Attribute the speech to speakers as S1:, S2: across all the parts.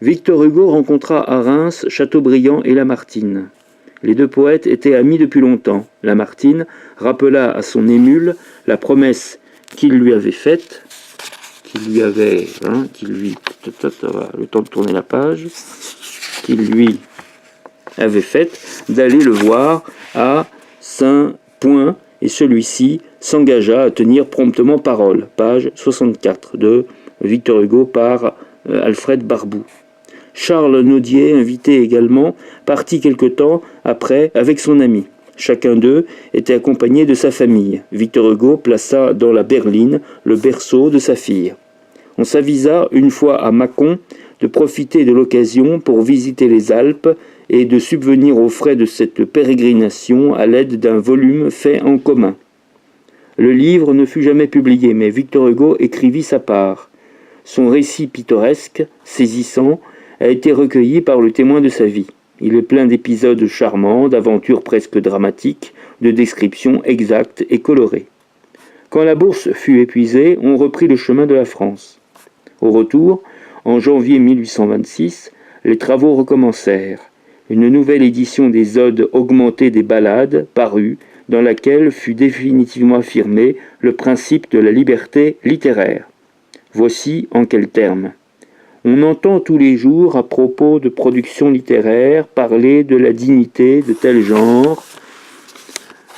S1: Victor Hugo rencontra à Reims Chateaubriand et Lamartine. Les deux poètes étaient amis depuis longtemps. Lamartine rappela à son émule la promesse qu'il lui avait faite, le temps de tourner la page, qu'il lui avait faite d'aller le voir à Saint-Point, et celui-ci s'engagea à tenir promptement parole. Page 64 de Victor Hugo par Alfred Barboux. Charles Nodier, invité également, partit quelque temps après avec son ami. Chacun d'eux était accompagné de sa famille. Victor Hugo plaça dans la berline le berceau de sa fille. On s'avisa une fois à Mâcon de profiter de l'occasion pour visiter les Alpes et de subvenir aux frais de cette pérégrination à l'aide d'un volume fait en commun. Le livre ne fut jamais publié, mais Victor Hugo écrivit sa part. Son récit pittoresque, saisissant, a été recueilli par le témoin de sa vie. Il est plein d'épisodes charmants, d'aventures presque dramatiques, de descriptions exactes et colorées. Quand la bourse fut épuisée, on reprit le chemin de la France. Au retour, en janvier 1826, les travaux recommencèrent. Une nouvelle édition des Odes augmentées des Ballades parut, dans laquelle fut définitivement affirmé le principe de la liberté littéraire. Voici en quels termes. On entend tous les jours, à propos de production littéraire, parler de la dignité de tel genre,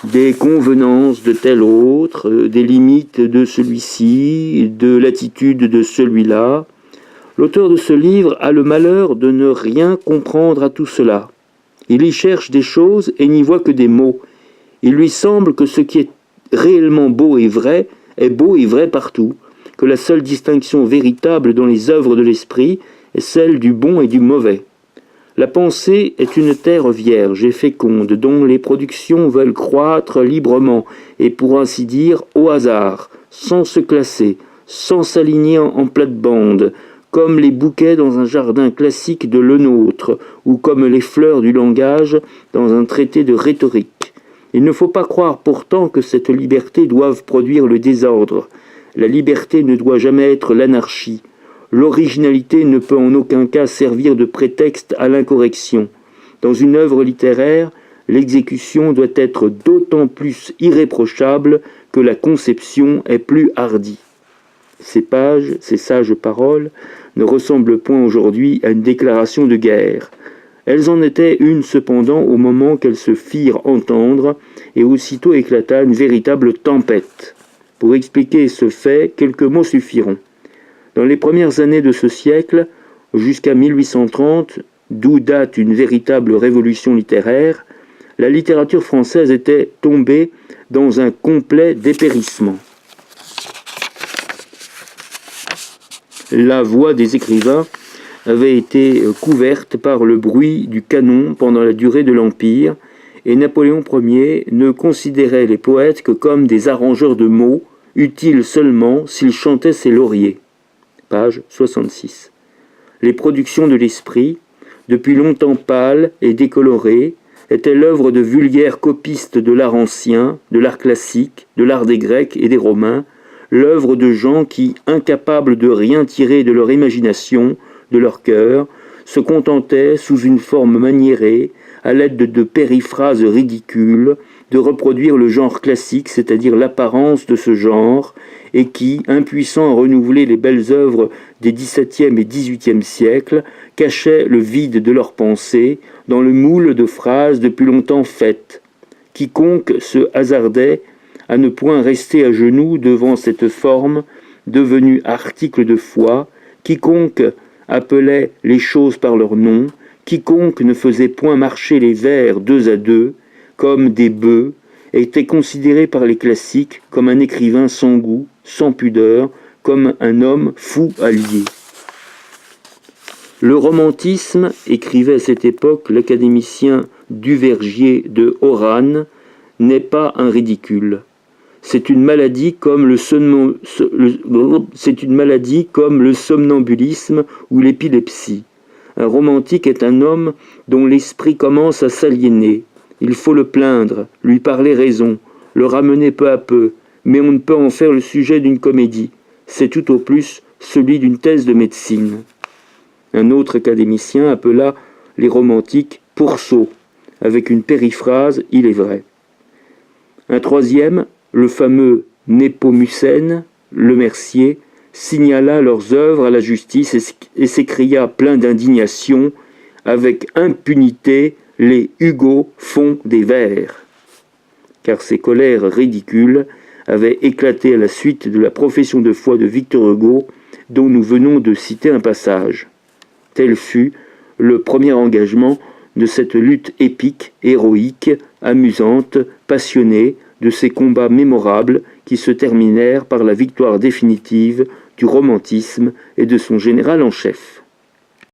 S1: des convenances de tel autre, des limites de celui-ci, de l'attitude de celui-là. L'auteur de ce livre a le malheur de ne rien comprendre à tout cela. Il y cherche des choses et n'y voit que des mots. Il lui semble que ce qui est réellement beau et vrai partout, que la seule distinction véritable dans les œuvres de l'esprit est celle du bon et du mauvais. La pensée est une terre vierge et féconde, dont les productions veulent croître librement et pour ainsi dire au hasard, sans se classer, sans s'aligner en plate-bande, comme les bouquets dans un jardin classique de Lenôtre, ou comme les fleurs du langage dans un traité de rhétorique. Il ne faut pas croire pourtant que cette liberté doive produire le désordre. La liberté ne doit jamais être l'anarchie. L'originalité ne peut en aucun cas servir de prétexte à l'incorrection. Dans une œuvre littéraire, l'exécution doit être d'autant plus irréprochable que la conception est plus hardie. Ces pages, ces sages paroles, ne ressemblent point aujourd'hui à une déclaration de guerre. Elles en étaient une cependant au moment qu'elles se firent entendre, et aussitôt éclata une véritable tempête. Pour expliquer ce fait, quelques mots suffiront. Dans les premières années de ce siècle, jusqu'à 1830, d'où date une véritable révolution littéraire, la littérature française était tombée dans un complet dépérissement. La voix des écrivains avait été couverte par le bruit du canon pendant la durée de l'Empire, et Napoléon Ier ne considérait les poètes que comme des arrangeurs de mots, utiles seulement s'ils chantaient ses lauriers. Page 66. Les productions de l'esprit, depuis longtemps pâles et décolorées, étaient l'œuvre de vulgaires copistes de l'art ancien, de l'art classique, de l'art des Grecs et des Romains, l'œuvre de gens qui, incapables de rien tirer de leur imagination, de leur cœur, se contentaient, sous une forme maniérée, à l'aide de périphrases ridicules, de reproduire le genre classique, c'est-à-dire l'apparence de ce genre, et qui, impuissants à renouveler les belles œuvres des XVIIe et XVIIIe siècles, cachaient le vide de leurs pensées dans le moule de phrases depuis longtemps faites. Quiconque se hasardait à ne point rester à genoux devant cette forme devenue article de foi, quiconque appelait les choses par leur nom, quiconque ne faisait point marcher les vers deux à deux, comme des bœufs, était considéré par les classiques comme un écrivain sans goût, sans pudeur, comme un homme fou allié. Le romantisme, écrivait à cette époque l'académicien Duvergier de Oran, n'est pas un ridicule. C'est une maladie comme le somnambulisme ou l'épilepsie. Un romantique est un homme dont l'esprit commence à s'aliéner. Il faut le plaindre, lui parler raison, le ramener peu à peu, mais on ne peut en faire le sujet d'une comédie. C'est tout au plus celui d'une thèse de médecine. Un autre académicien appela les romantiques pourceaux, avec une périphrase « il est vrai ». Un troisième, le fameux Népomucène, le Mercier, signala leurs œuvres à la justice et s'écria plein d'indignation « Avec impunité, les Hugo font des vers ». Car ces colères ridicules avaient éclaté à la suite de la profession de foi de Victor Hugo, dont nous venons de citer un passage. Tel fut le premier engagement de cette lutte épique, héroïque, amusante, passionnée, de ces combats mémorables qui se terminèrent par la victoire définitive du romantisme et de son général en chef.